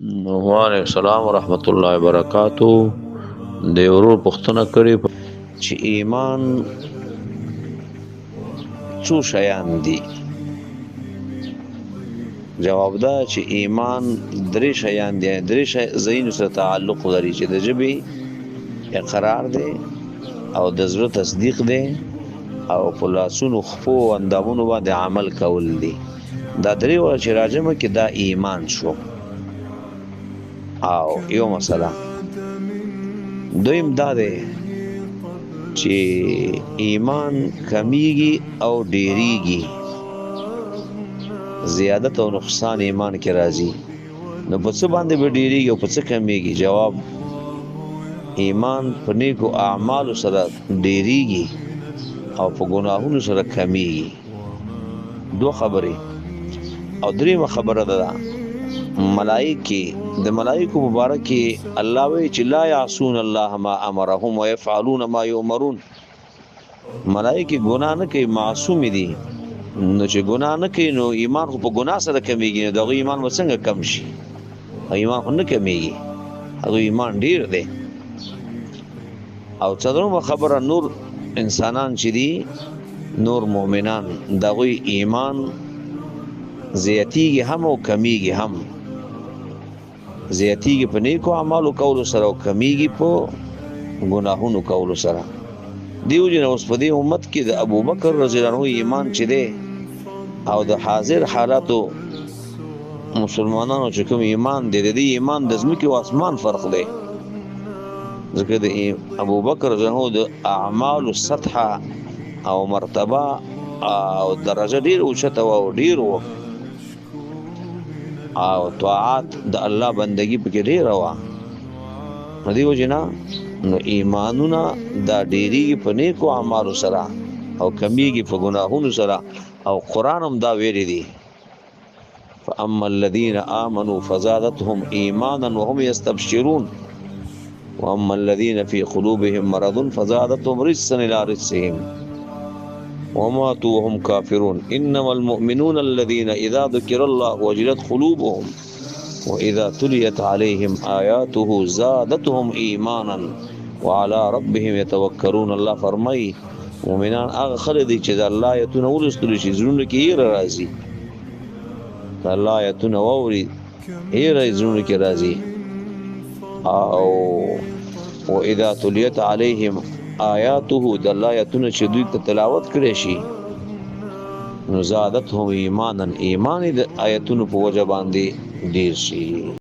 وعلیکم السلام ورحمت الله وبرکاتو. د ورور پښتنه کړي چې ایمان څو شیان دي. جواب دا چې ایمان درې شیان دي. درې شی زین سره تعلق لري چې د ژبې اقرار دی او د زړه تصدیق دی او په لاسونو خپو اندامونو باندې عمل کول دي. دا درې وړه چې راجمه کې دا ایمان شو. او یو مسله دویم دا دی چې ایمان کمیږي او ډیریږي. زیادت او نقصان ایمان کې راځي. نو په څه باندې به ډیریږي او په څه کمیږي؟ جواب ایمان په نیکو اعمالو سره ډیریږي او په ګناهونو سره کمیږي. دوه خبرې. او دریمه خبره ده ملائکه د ملائکه مبارکي الله وی چې لا يعصون الله ما امرهم ويفعلون ما يؤمرون. ملائکه ګناه نه کوي، معصوم دي. نو چې ګناه نه کوي نو ایمان خو په ګناه سره کمیږي. نو دغه ایمان وسنګ کم شي؟ ایمان خو نه کمیږي، هغه ایمان ډیر دی. او څلورمه خبره نور انسانان چې دي، نور مؤمنان، دغه ایمان زیاتیږي هم او کمیږي هم. زیاتیږي په نیکو اعمالو کولو سره او کمیږي په ګناهونو کولو سره. دیو جن اوس په دې امت کې د ابوبکر رضی الله عنه ایمان چې دی او د حاضر حالاتو مسلمانانو چې کوم ایمان دی، د دې ایمان د ځمکې او اسمان فرق دی. ځکه د ابوبکر رضی الله عنه د اعمال سطحه او مرتبه او درجه ډیر اوچته او ډیر و، او طاعات د الله بندگی پکې ډیر و. ندی وجنا نو ایمانونه دا ډیریږي په نیکو اعمالو سره او کمیږي په ګناهونو سره. او قران هم دا ویلي دي فاما الذين امنوا فزادتهم ايمانا وهم يستبشرون واما الذين في قلوبهم مرض فزادتهم رجسا الى رجسهم وماتوا وهم كافرون. انما المؤمنون الذين اذا ذكر الله وجلت قلوبهم واذا تليت عليهم اياته زادتهم ايمانا وعلى ربهم يتوكلون. الله فرمای مؤمنان هغه خلک دي چې د الله آیتونه ولستل شي زړونو کې یې راځي. د الله آیتونه ووري یې زړونو کې راځي. او واذا تليت عليهم آیاته د الله آیتونه چې دوی ته تلاوت کړي شي نو زادتهم ایمانا، ایمان د آیتونو په وجه باندې ډیر شي.